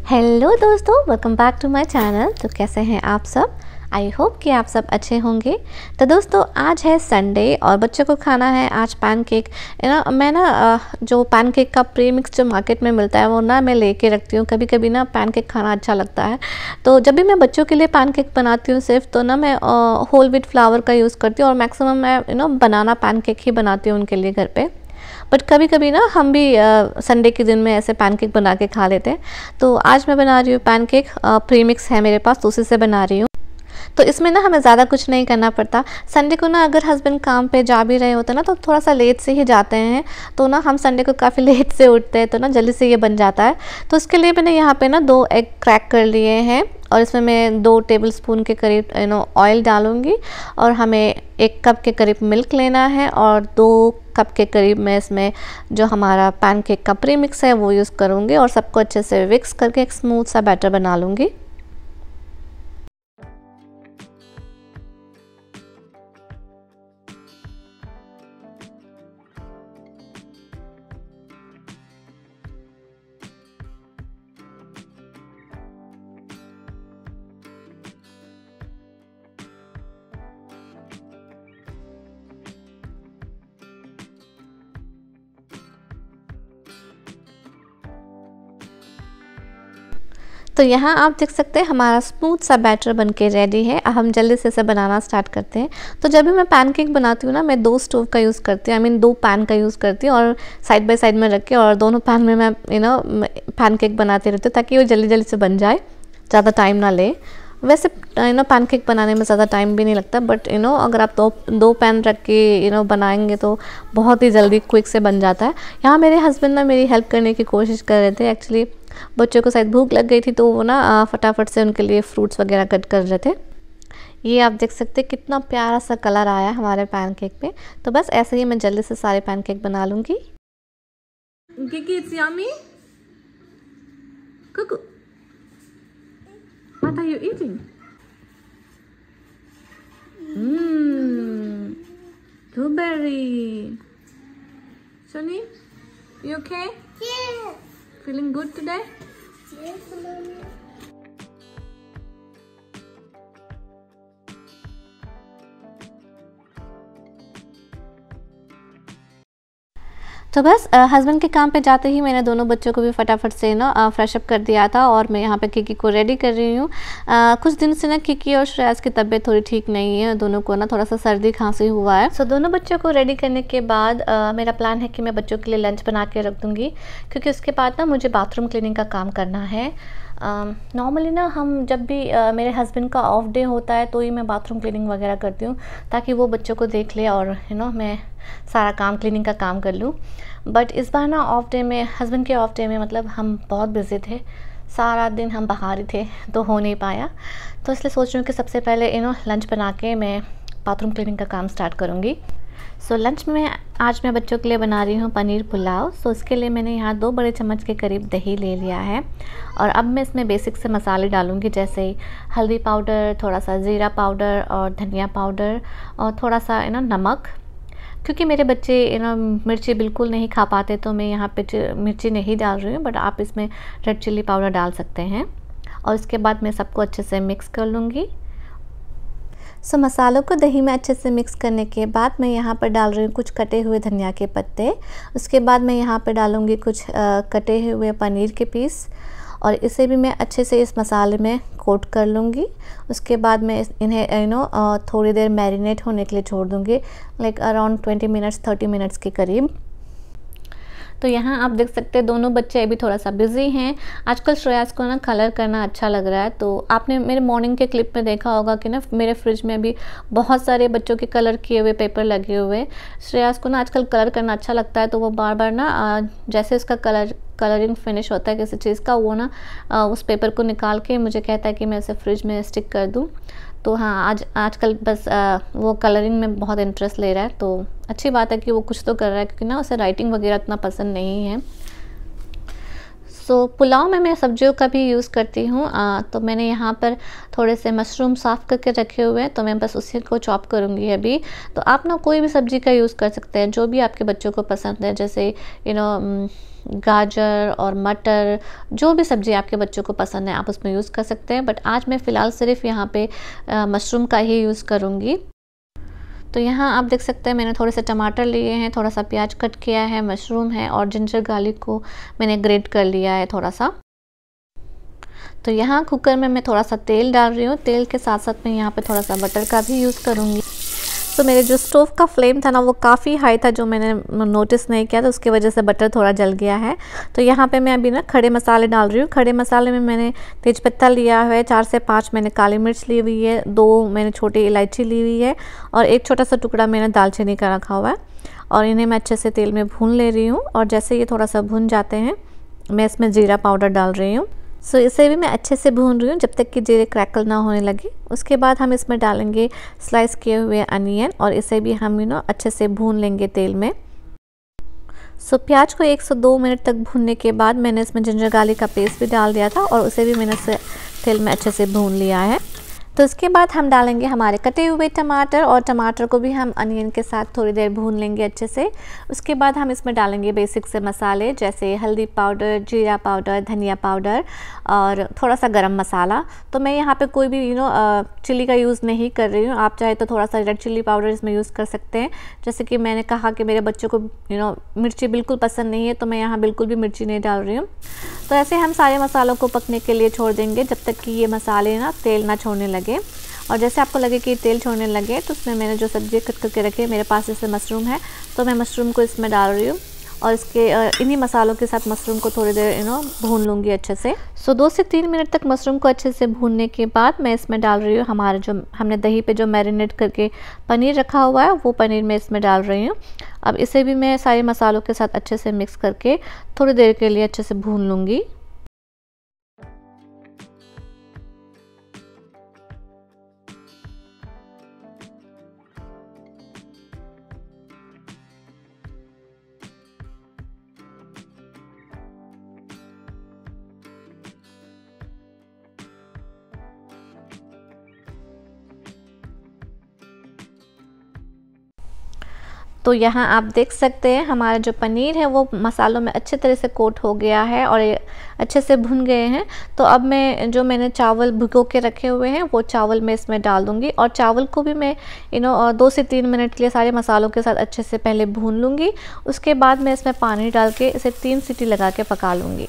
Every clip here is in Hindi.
हेलो दोस्तों, welcome back to my channel. तो कैसे हैं आप सब? आई होप कि आप सब अच्छे होंगे। तो दोस्तों आज है संडे और बच्चों को खाना है आज पैनकेक। मैं जो पैनकेक का प्रीमिक्स जो मार्केट में मिलता है वो मैं लेके रखती हूँ। कभी कभी पैनकेक खाना अच्छा लगता है। तो जब भी मैं बच्चों के लिए पैनकेक बनाती हूँ सिर्फ तो मैं होल व्हीट फ्लावर का यूज़ करती हूँ और मैक्सिमम मैं बनाना पैनकेक ही बनाती हूँ उनके लिए घर पे। बट कभी कभी हम भी संडे के दिन में ऐसे पैनकेक बना के खा लेते हैं। तो आज मैं बना रही हूँ पैनकेक। प्रीमिक्स है मेरे पास तो उसी से बना रही हूँ। तो इसमें हमें ज़्यादा कुछ नहीं करना पड़ता। संडे को अगर हस्बैंड काम पे जा भी रहे होते हैं तो थोड़ा सा लेट से ही जाते हैं। तो हम संडे को काफ़ी लेट से उठते हैं तो जल्दी से ये बन जाता है। तो उसके लिए मैंने यहाँ पे 2 एग क्रैक कर लिए हैं और इसमें मैं 2 टेबलस्पून के करीब ऑयल डालूँगी और हमें 1 कप के करीब मिल्क लेना है और 2 कप के करीब मैं इसमें जो हमारा पैनकेक का प्रीमिक्स है वो यूज़ करूँगी और सबको अच्छे से मिक्स करके एक स्मूथ सा बैटर बना लूँगी। तो यहाँ आप देख सकते हैं हमारा स्मूथ सा बैटर बनके रेडी है। अब हम जल्दी से इसे बनाना स्टार्ट करते हैं। तो जब भी मैं पैनकेक बनाती हूँ मैं 2 स्टोव का यूज़ करती हूँ। 2 पैन का यूज़ करती हूँ और साइड बाय साइड में रख के और दोनों पैन में मैं पैनकेक बनाती रहती हूँ ताकि वो जल्दी जल्दी से बन जाए, ज़्यादा टाइम ना ले। वैसे पैनकेक बनाने में ज़्यादा टाइम भी नहीं लगता बट अगर आप 2 पैन रख के बनाएंगे तो बहुत ही जल्दी क्विक से बन जाता है। यहाँ मेरे हस्बैंड मेरी हेल्प करने की कोशिश कर रहे थे। एक्चुअली बच्चों को शायद भूख लग गई थी तो वो फटाफट से उनके लिए फ्रूट्स वगैरह कट कर रहे थे। ये आप देख सकते हैं कितना प्यारा सा कलर आया हमारे पैनकेक पे। तो बस ऐसे ही मैं जल्दी से सारे पैनकेक बना लूँगी। Kiki, it's yummy. Cuckoo. What are you eating? Blueberry. Sunny, you okay? Yeah. Feeling good today? Yes, Mommy. तो बस हस्बैंड के काम पे जाते ही मैंने दोनों बच्चों को भी फटाफट से फ्रेश अप कर दिया था और मैं यहाँ पे किकी को रेडी कर रही हूँ। कुछ दिन से किकी और श्रेयस की तबीयत थोड़ी ठीक नहीं है। दोनों को थोड़ा सा सर्दी खांसी हुआ है। सो दोनों बच्चों को रेडी करने के बाद मेरा प्लान है कि मैं बच्चों के लिए लंच बना के रख दूँगी क्योंकि उसके बाद मुझे बाथरूम क्लीनिंग का काम करना है। नॉर्मली हम जब भी मेरे हस्बैंड का ऑफ डे होता है तो ही मैं बाथरूम क्लीनिंग वगैरह करती हूँ ताकि वो बच्चों को देख ले और मैं सारा काम क्लीनिंग का काम कर लूँ। बट इस बार ऑफ डे में हस्बैंड के ऑफ डे में मतलब हम बहुत बिजी थे, सारा दिन हम बाहर ही थे तो हो नहीं पाया। तो इसलिए सोच रही हूँ कि सबसे पहले लंच बना के मैं बाथरूम क्लीनिंग का काम स्टार्ट करूँगी। सो लंच में आज मैं बच्चों के लिए बना रही हूँ पनीर पुलाव। सो इसके लिए मैंने यहाँ 2 बड़े चम्मच के करीब दही ले लिया है और अब मैं इसमें बेसिक से मसाले डालूँगी जैसे हल्दी पाउडर, थोड़ा सा ज़ीरा पाउडर और धनिया पाउडर और थोड़ा सा नमक। क्योंकि मेरे बच्चे मिर्ची बिल्कुल नहीं खा पाते तो मैं यहाँ पे मिर्ची नहीं डाल रही हूँ बट आप इसमें रेड चिल्ली पाउडर डाल सकते हैं। और इसके बाद मैं सबको अच्छे से मिक्स कर लूँगी। सो मसालों को दही में अच्छे से मिक्स करने के बाद मैं यहाँ पर डाल रही हूँ कुछ कटे हुए धनिया के पत्ते। उसके बाद मैं यहाँ पर डालूँगी कुछ कटे हुए पनीर के पीस और इसे भी मैं अच्छे से इस मसाले में कोट कर लूँगी। उसके बाद मैं इन्हें थोड़ी देर मैरिनेट होने के लिए छोड़ दूँगी, लाइक अराउंड 20 मिनट्स 30 मिनट्स के करीब। तो यहाँ आप देख सकते हैं दोनों बच्चे अभी थोड़ा सा बिजी हैं। आजकल श्रेयस को कलर करना अच्छा लग रहा है। तो आपने मेरे मॉर्निंग के क्लिप में देखा होगा कि मेरे फ्रिज में अभी बहुत सारे बच्चों के कलर किए हुए पेपर लगे हुए। श्रेयस को आजकल कलर करना अच्छा लगता है तो वो बार बार जैसे इसका कलरिंग फिनिश होता है किसी चीज़ का वो उस पेपर को निकाल के मुझे कहता है कि मैं इसे फ्रिज में स्टिक कर दूँ। तो हाँ आजकल बस वो कलरिंग में बहुत इंटरेस्ट ले रहा है। तो अच्छी बात है कि वो कुछ तो कर रहा है क्योंकि उसे राइटिंग वगैरह इतना पसंद नहीं है। सो पुलाव में मैं सब्जियों का भी यूज़ करती हूँ। तो मैंने यहाँ पर थोड़े से मशरूम साफ़ करके रखे हुए हैं, तो मैं बस उसी को चॉप करूँगी अभी। तो आप ना कोई भी सब्ज़ी का यूज़ कर सकते हैं जो भी आपके बच्चों को पसंद है, जैसे गाजर और मटर, जो भी सब्ज़ी आपके बच्चों को पसंद है आप उसमें यूज़ कर सकते हैं। बट आज मैं फ़िलहाल सिर्फ यहाँ पे मशरूम का ही यूज़ करूँगी। तो यहाँ आप देख सकते हैं मैंने थोड़े से टमाटर लिए हैं, थोड़ा सा प्याज कट किया है, मशरूम है और जिंजर गार्लिक को मैंने ग्रेट कर लिया है थोड़ा सा। तो यहाँ कुकर में मैं थोड़ा सा तेल डाल रही हूँ। तेल के साथ साथ मैं यहाँ पे थोड़ा सा बटर का भी यूज़ करूँगी। तो मेरे जो स्टोव का फ्लेम था ना वो काफ़ी हाई था, जो मैंने नोटिस नहीं किया, तो उसकी वजह से बटर थोड़ा जल गया है। तो यहाँ पे मैं अभी ना खड़े मसाले डाल रही हूँ। खड़े मसाले में मैंने तेज़पत्ता लिया है, 4 से 5 मैंने काली मिर्च ली हुई है, 2 मैंने छोटी इलायची ली हुई है और एक छोटा सा टुकड़ा मैंने दालचीनी का रखा हुआ है। और इन्हें मैं अच्छे से तेल में भून ले रही हूँ। और जैसे ये थोड़ा सा भून जाते हैं मैं इसमें ज़ीरा पाउडर डाल रही हूँ। सो इसे भी मैं अच्छे से भून रही हूँ जब तक कि जीरे क्रैकल ना होने लगे। उसके बाद हम इसमें डालेंगे स्लाइस किए हुए अनियन और इसे भी हम अच्छे से भून लेंगे तेल में। सो प्याज को 1 से 2 मिनट तक भूनने के बाद मैंने इसमें जिंजर गार्लिक का पेस्ट भी डाल दिया था और उसे भी मैंने इसे तेल में अच्छे से भून लिया है। तो इसके बाद हम डालेंगे हमारे कटे हुए टमाटर और टमाटर को भी हम अनियन के साथ थोड़ी देर भून लेंगे अच्छे से। उसके बाद हम इसमें डालेंगे बेसिक से मसाले जैसे हल्दी पाउडर, जीरा पाउडर, धनिया पाउडर और थोड़ा सा गरम मसाला। तो मैं यहाँ पे कोई भी चिली का यूज़ नहीं कर रही हूँ। आप चाहे तो थोड़ा सा रेड चिली पाउडर इसमें यूज़ कर सकते हैं। जैसे कि मैंने कहा कि मेरे बच्चों को मिर्ची बिल्कुल पसंद नहीं है, तो मैं यहाँ बिल्कुल भी मिर्ची नहीं डाल रही हूँ। तो ऐसे हम सारे मसालों को पकने के लिए छोड़ देंगे जब तक कि ये मसाले ना तेल ना छोड़ने लगे। और जैसे आपको लगे कि तेल छोड़ने लगे तो उसमें मैंने जो सब्ज़ी कट करके रखी है, मेरे पास जैसे मशरूम है तो मैं मशरूम को इसमें डाल रही हूँ और इसके इन्हीं मसालों के साथ मशरूम को थोड़ी देर भून लूँगी अच्छे से। सो 2 से 3 मिनट तक मशरूम को अच्छे से भूनने के बाद मैं इसमें डाल रही हूँ हमारे जो हमने दही पे जो मैरिनेट करके पनीर रखा हुआ है वो पनीर मैं इसमें डाल रही हूँ। अब इसे भी मैं सारे मसालों के साथ अच्छे से मिक्स करके थोड़ी देर के लिए अच्छे से भून लूँगी। तो यहाँ आप देख सकते हैं हमारा जो पनीर है वो मसालों में अच्छे तरह से कोट हो गया है और ये अच्छे से भुन गए हैं। तो अब मैंने चावल भिगो के रखे हुए हैं वो चावल मैं इसमें डाल दूँगी और चावल को भी मैं 2 से 3 मिनट के लिए सारे मसालों के साथ अच्छे से पहले भून लूँगी। उसके बाद मैं इसमें पानी डाल के इसे 3 सीटी लगा के पका लूँगी।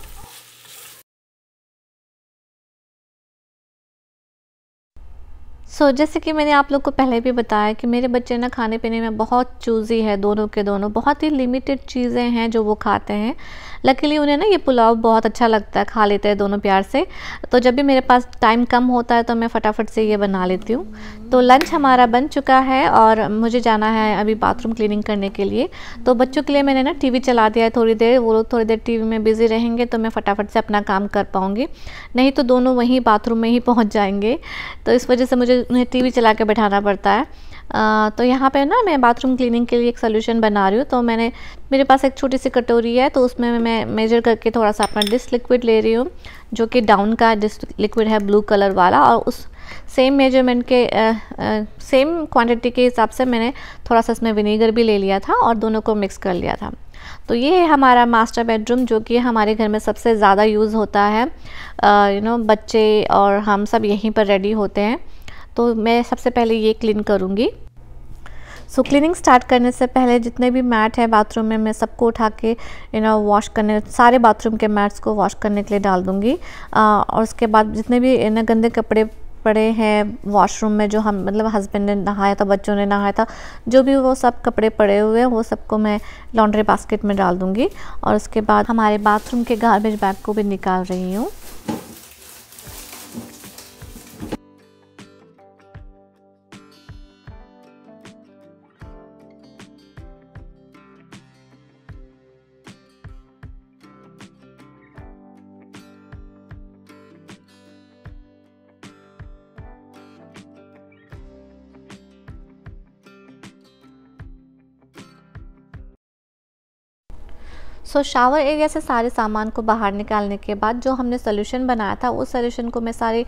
जैसे कि मैंने आप लोग को पहले भी बताया कि मेरे बच्चे ना खाने पीने में बहुत चूज़ी है, दोनों के दोनों बहुत ही लिमिटेड चीज़ें हैं जो वो खाते हैं। लकीली उन्हें ना ये पुलाव बहुत अच्छा लगता है, खा लेते हैं दोनों प्यार से। तो जब भी मेरे पास टाइम कम होता है तो मैं फटाफट से ये बना लेती हूँ। तो लंच हमारा बन चुका है और मुझे जाना है अभी बाथरूम क्लीनिंग करने के लिए। तो बच्चों के लिए मैंने ना टीवी चला दिया है थोड़ी देर, वो लोग थोड़ी देर टीवी में बिज़ी रहेंगे तो मैं फटाफट से अपना काम कर पाऊँगी, नहीं तो दोनों वहीं बाथरूम में ही पहुँच जाएंगे। तो इस वजह से मुझे उन्हें टीवी चला के बैठाना पड़ता है। तो यहाँ पे ना मैं बाथरूम क्लीनिंग के लिए एक सोल्यूशन बना रही हूँ। तो मेरे पास एक छोटी सी कटोरी है तो उसमें मैं मेजर करके थोड़ा सा अपना डिश लिक्विड ले रही हूँ, जो कि डाउन का डिश लिक्विड है ब्लू कलर वाला। और उस सेम मेजरमेंट के सेम क्वांटिटी के हिसाब से मैंने थोड़ा सा इसमें विनेगर भी ले लिया था और दोनों को मिक्स कर लिया था। तो ये है हमारा मास्टर बेडरूम, जो कि हमारे घर में सबसे ज़्यादा यूज़ होता है। बच्चे और हम सब यहीं पर रेडी होते हैं। तो मैं सबसे पहले ये क्लीन करूँगी। क्लीनिंग स्टार्ट करने से पहले जितने भी मैट है बाथरूम में मैं सबको उठा के वॉश करने, सारे बाथरूम के मैट्स को वॉश करने के लिए डाल दूँगी। और उसके बाद जितने भी गंदे कपड़े पड़े हैं वॉशरूम में, जो हम मतलब हस्बैंड ने नहाया था, बच्चों ने नहाया था, जो भी वो सब कपड़े पड़े हुए हैं वो सबको मैं लॉन्ड्री बास्केट में डाल दूँगी। और उसके बाद हमारे बाथरूम के गार्बेज बैग को भी निकाल रही हूँ। शावर एरिया से सारे सामान को बाहर निकालने के बाद जो हमने सोल्यूशन बनाया था उस सोल्यूशन को मैं सारे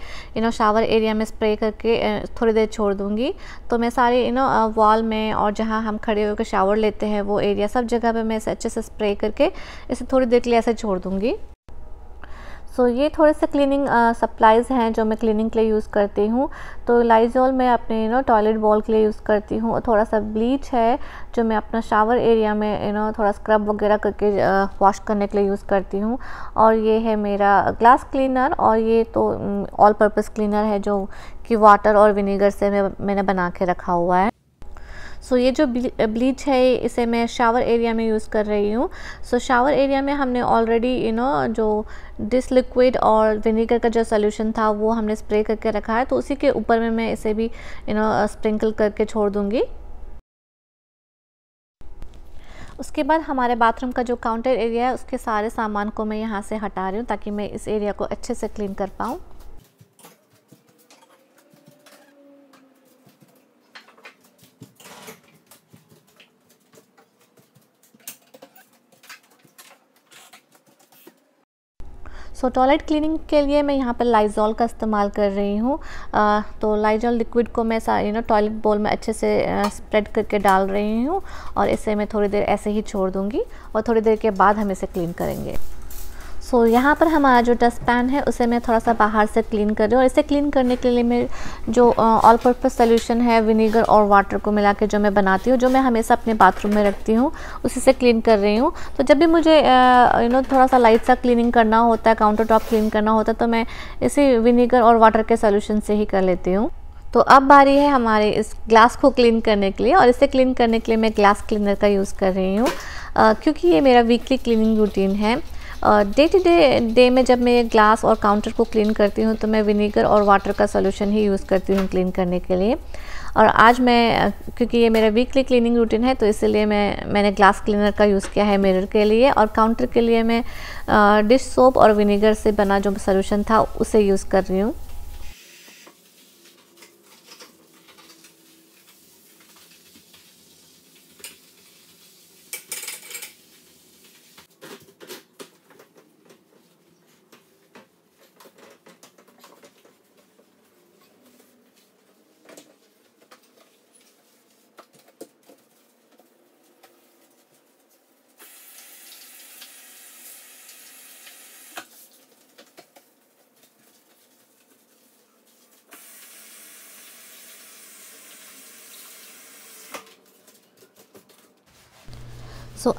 शावर एरिया में स्प्रे करके थोड़ी देर छोड़ दूँगी। तो मैं सारे वॉल में और जहाँ हम खड़े होकर शावर लेते हैं वो एरिया सब जगह पे मैं इसे अच्छे से स्प्रे करके इसे थोड़ी देर के लिए ऐसे छोड़ दूँगी। ये थोड़े से क्लीनिंग सप्लाइज़ हैं जो मैं क्लीनिंग के लिए यूज़ करती हूँ। तो लाइज़ॉल मैं अपने टॉयलेट बॉल के लिए यूज़ करती हूँ, और थोड़ा सा ब्लीच है जो मैं अपना शावर एरिया में थोड़ा स्क्रब वगैरह करके वॉश करने के लिए यूज़ करती हूँ। और ये है मेरा ग्लास क्लीनर, और ये तो ऑल पर्पस क्लीनर है जो कि वाटर और विनेगर से मैंने बना के रखा हुआ है। ये जो ब्लीच है इसे मैं शावर एरिया में यूज़ कर रही हूँ। शावर एरिया में हमने ऑलरेडी जो डिस लिक्विड और विनेगर का जो सोल्यूशन था वो हमने स्प्रे करके रखा है, तो उसी के ऊपर में मैं इसे भी स्प्रिंकल करके छोड़ दूँगी। उसके बाद हमारे बाथरूम का जो काउंटर एरिया है उसके सारे सामान को मैं यहाँ से हटा रही हूँ ताकि मैं इस एरिया को अच्छे से क्लीन कर पाऊँ। टॉयलेट क्लीनिंग के लिए मैं यहाँ पर लाइज़ॉल का इस्तेमाल कर रही हूँ। तो लाइज़ॉल लिक्विड को मैं टॉयलेट बोल में अच्छे से स्प्रेड करके डाल रही हूँ, और इसे मैं थोड़ी देर ऐसे ही छोड़ दूँगी और थोड़ी देर के बाद हम इसे क्लीन करेंगे। यहाँ पर हमारा जो डस्टपैन है उसे मैं थोड़ा सा बाहर से क्लीन कर रही हूँ, और इसे क्लीन करने के लिए मैं जो ऑल पर्पस सोल्यूशन है विनेगर और वाटर को मिला के जो मैं बनाती हूँ, जो मैं हमेशा अपने बाथरूम में रखती हूँ, उसी से क्लीन कर रही हूँ। तो जब भी मुझे थोड़ा सा लाइट सा क्लीनिंग करना होता है, काउंटर टॉप क्लीन करना होता है, तो मैं इसे विनेगर और वाटर के सोल्यूशन से ही कर लेती हूँ। तो अब बारी है हमारे इस ग्लास को क्लीन करने के लिए, और इसे क्लीन करने के लिए मैं ग्लास क्लीनर का यूज़ कर रही हूँ, क्योंकि ये मेरा वीकली क्लीनिंग रूटीन है। डे टू डे में जब मैं ग्लास और काउंटर को क्लीन करती हूँ तो मैं विनेगर और वाटर का सोल्यूशन ही यूज़ करती हूँ क्लीन करने के लिए। और आज मैं, क्योंकि ये मेरा वीकली क्लीनिंग रूटीन है, तो इसलिए मैंने ग्लास क्लीनर का यूज़ किया है मिरर के लिए, और काउंटर के लिए मैं डिश सोप और विनेगर से बना जो सोल्यूशन था उसे यूज़ कर रही हूँ।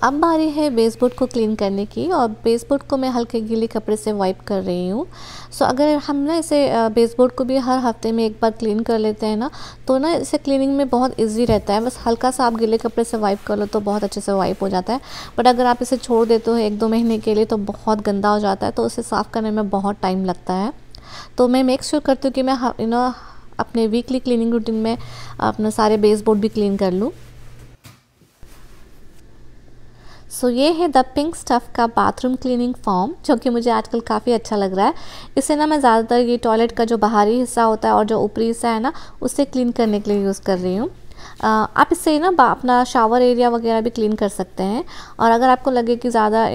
अब बारी है बेसबोर्ड को क्लीन करने की, और बेसबोर्ड को मैं हल्के गीले कपड़े से वाइप कर रही हूँ। अगर हम ना इसे बेसबोर्ड को भी हर हफ्ते में एक बार क्लीन कर लेते हैं ना, तो ना इसे क्लीनिंग में बहुत इजी रहता है। बस हल्का सा आप गीले कपड़े से वाइप कर लो तो बहुत अच्छे से वाइप हो जाता है। बट अगर आप इसे छोड़ देते हो 1-2 महीने के लिए तो बहुत गंदा हो जाता है, तो उसे साफ़ करने में बहुत टाइम लगता है। तो मैं मेक श्योर करती हूँ कि मैं अपने वीकली क्लीनिंग रूटीन में अपने सारे बेसबोर्ड भी क्लीन कर लूँ। ये है द पिंक स्टफ़ का बाथरूम क्लीनिंग फॉर्म, जो कि मुझे आजकल काफ़ी अच्छा लग रहा है। इसे ना मैं ज़्यादातर ये टॉयलेट का जो बाहरी हिस्सा होता है और जो ऊपरी हिस्सा है ना, उससे क्लीन करने के लिए यूज़ कर रही हूँ। आप इससे ना अपना शावर एरिया वगैरह भी क्लीन कर सकते हैं। और अगर आपको लगे कि ज़्यादा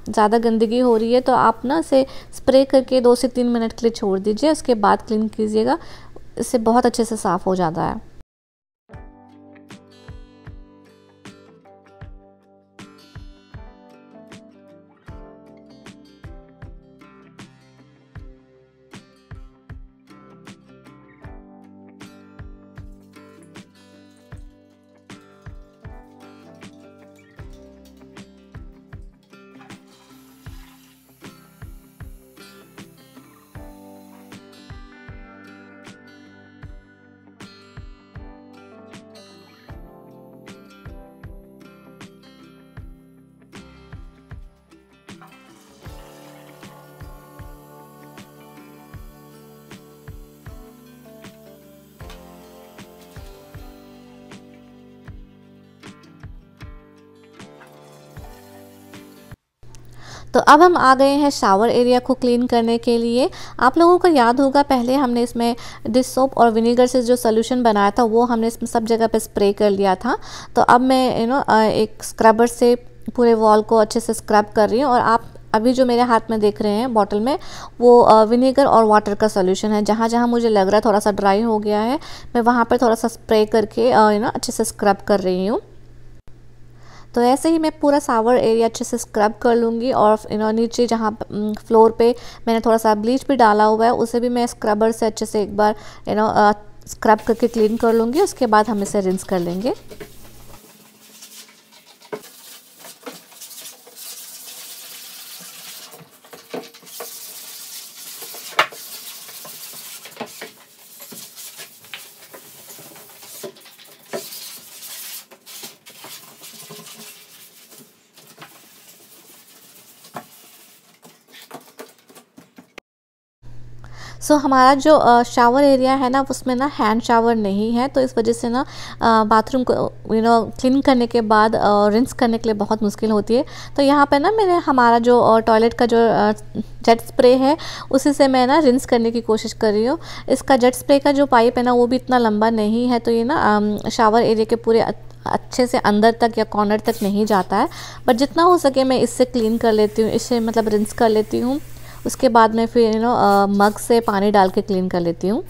ज़्यादा गंदगी हो रही है तो आप ना इसे स्प्रे करके 2 से 3 मिनट के लिए छोड़ दीजिए, उसके बाद क्लीन कीजिएगा। इससे बहुत अच्छे से साफ़ हो जाता है। तो अब हम आ गए हैं शावर एरिया को क्लीन करने के लिए। आप लोगों को याद होगा पहले हमने इसमें डिश सोप और विनेगर से जो सोल्यूशन बनाया था वो हमने इसमें सब जगह पे स्प्रे कर लिया था। तो अब मैं एक स्क्रबर से पूरे वॉल को अच्छे से स्क्रब कर रही हूँ। और आप अभी जो मेरे हाथ में देख रहे हैं बॉटल में, वो विनेगर और वाटर का सॉल्यूशन है। जहाँ जहाँ मुझे लग रहा है थोड़ा सा ड्राई हो गया है, मैं वहाँ पर थोड़ा सा स्प्रे करके अच्छे से स्क्रब कर रही हूँ। तो ऐसे ही मैं पूरा शावर एरिया अच्छे से स्क्रब कर लूँगी। और नीचे जहाँ फ्लोर पे मैंने थोड़ा सा ब्लीच भी डाला हुआ है, उसे भी मैं स्क्रबर से अच्छे से एक बार स्क्रब करके क्लीन कर लूँगी। उसके बाद हम इसे रिंस कर लेंगे। हमारा जो शावर एरिया है ना, उसमें ना हैंड शावर नहीं है, तो इस वजह से ना बाथरूम को क्लीन करने के बाद रिंस करने के लिए बहुत मुश्किल होती है। तो यहाँ पे ना मैंने हमारा जो टॉयलेट का जो जेट स्प्रे है, उसी से मैं ना रिंस करने की कोशिश कर रही हूँ। इसका जेट स्प्रे का जो पाइप है ना, वो भी इतना लंबा नहीं है, तो ये ना शावर एरिया के पूरे अच्छे से अंदर तक या कॉर्नर तक नहीं जाता है। बट जितना हो सके मैं इससे क्लीन कर लेती हूँ, इससे मतलब रिंस कर लेती हूँ। उसके बाद मैं फिर मग से पानी डाल के क्लीन कर लेती हूँ।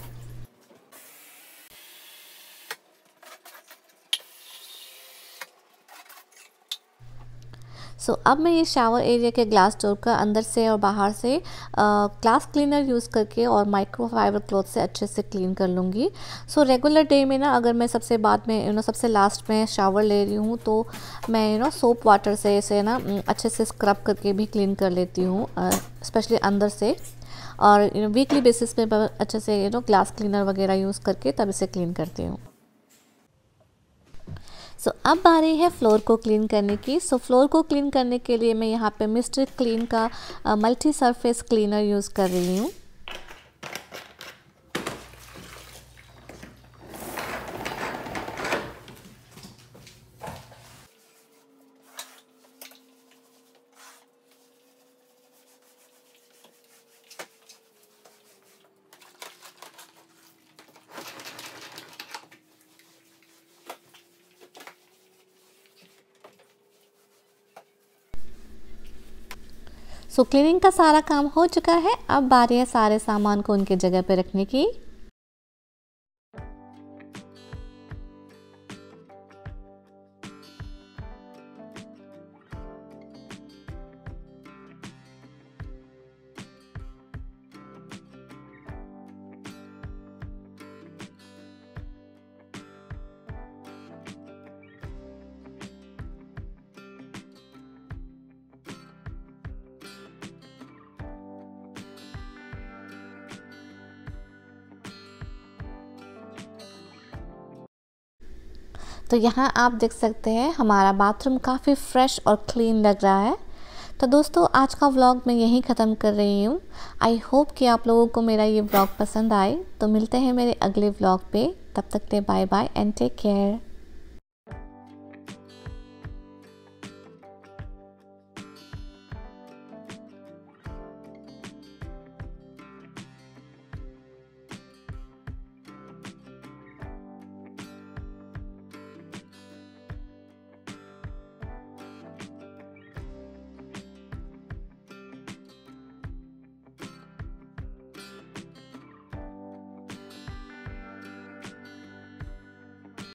अब मैं ये शावर एरिया के ग्लास डोर का अंदर से और बाहर से ग्लास क्लीनर यूज़ करके और माइक्रोफाइबर क्लॉथ से अच्छे से क्लीन कर लूँगी। रेगुलर डे में ना, अगर मैं सबसे बाद में सबसे लास्ट में शावर ले रही हूँ, तो मैं सोप वाटर से इसे ना अच्छे से स्क्रब करके भी क्लीन कर लेती हूँ, स्पेशली अंदर से। और वीकली बेसिस पे अच्छे से ग्लास क्लीनर वगैरह यूज़ करके तब इसे क्लीन करती हूँ। अब बारी है फ्लोर को क्लीन करने की। फ्लोर को क्लीन करने के लिए मैं यहाँ पे मिस्टर क्लीन का मल्टी सरफेस क्लीनर यूज़ कर रही हूँ। क्लीनिंग का सारा काम हो चुका है। अब बारी है सारे सामान को उनके जगह पे रखने की। तो यहाँ आप देख सकते हैं हमारा बाथरूम काफ़ी फ्रेश और क्लीन लग रहा है। तो दोस्तों, आज का व्लॉग मैं यहीं ख़त्म कर रही हूँ। आई होप कि आप लोगों को मेरा ये व्लॉग पसंद आए। तो मिलते हैं मेरे अगले व्लॉग पे। तब तक के bye bye and take care.